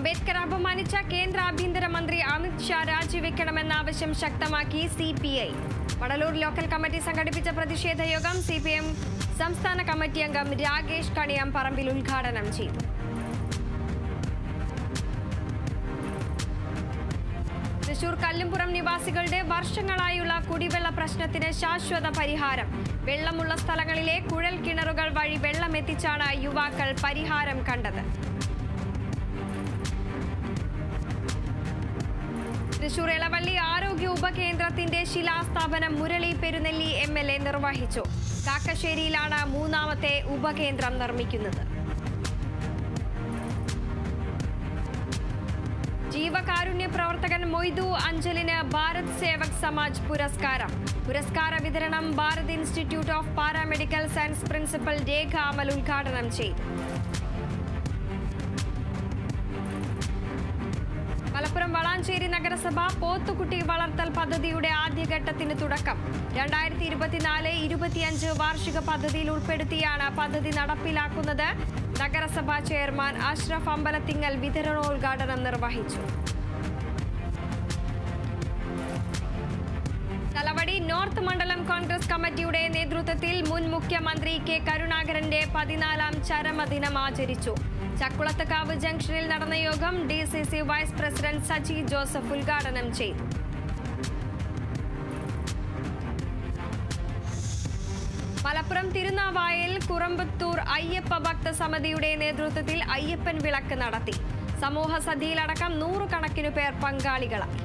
അംബേദ്കർ അപമാനിച്ച കേന്ദ്ര ആഭ്യന്തരമന്ത്രി അമിത് ഷാ രാജിവെക്കണമെന്ന ആവശ്യം ശക്തമാക്കി CPI. വടലൂർ ലോക്കൽ കമ്മിറ്റി സംഘടിപ്പിച്ച പ്രതിഷേധ യോഗം CPM സംസ്ഥാന കമ്മിറ്റി അംഗം രാകേഷ് കണിയാംപറമ്പിൽ ഉദ്ഘാടനം ചെയ്തു. തൃശൂർ കല്ലുംപുറം നിവാസികളുടെ വർഷങ്ങളായുള്ള കുടിവെള്ള പ്രശ്നത്തിന് ശാശ്വത പരിഹാരം. വെള്ളമുള്ള സ്ഥലങ്ങളിലെ കുഴൽ കിണറുകൾ വഴി വെള്ളമെത്തിച്ചാണ് യുവാക്കൾ പരിഹാരം കണ്ടത്. തൃശൂർ എളവള്ളി ആരോഗ്യ ഉപകേന്ദ്രത്തിന്റെ ശിലാസ്ഥാപനം മുരളി പെരുന്നെല്ലി MLA നിർവഹിച്ചു. കാക്കശ്ശേരിയിലാണ് മൂന്നാമത്തെ ഉപകേന്ദ്രം നിർമ്മിക്കുന്നത്. ജീവകാരുണ്യ പ്രവർത്തകൻ മൊയ്തു അഞ്ചലിന് ഭാരത് സേവക് സമാജ് പുരസ്കാരം. പുരസ്കാര വിതരണം Bharat institute of paramedical science principal Rekha Amal ഉദ്ഘാടനം ചെയ്തു. മലപ്പുറം വളാഞ്ചേരി നഗരസഭ പോത്തുകുട്ടി വളർത്തൽ പദ്ധതിയുടെ ആദ്യഘട്ടത്തിന് തുടക്കം. 2024-25 വാർഷിക പദ്ധതിയിൽ ഉൾപ്പെടുത്തിയാണ് പദ്ധതി നടപ്പിലാക്കുന്നത്. നഗരസഭാ ചെയർമാൻ അഷ്റഫ് അമ്പലത്തിങ്ങൽ വിതരണോദ്ഘാടനം നിർവഹിച്ചു. തലവടി നോർത്ത് മണ്ഡലം കോൺഗ്രസ് കമ്മിറ്റിയുടെ നേതൃത്വത്തിൽ മുൻ മുഖ്യമന്ത്രി K. കരുണാകരന്റെ 14ാം ചരമദിനം ആചരിച്ചു. ചക്കുളത്തക്കാവ് ജംഗ്ഷനിൽ നടന്ന യോഗം DCC vice president Saji Joseph ഉദ്ഘാടനം ചെയ്തു. മലപ്പുറം തിരുനാവായയിൽ കുറമ്പത്തൂർ അയ്യപ്പ ഭക്ത സമിതിയുടെ നേതൃത്വത്തിൽ അയ്യപ്പൻ വിളക്ക് നടത്തി. സമൂഹ സദ്യയിലടക്കം 100 കണക്കിനു പേർ പങ്കാളികളായി.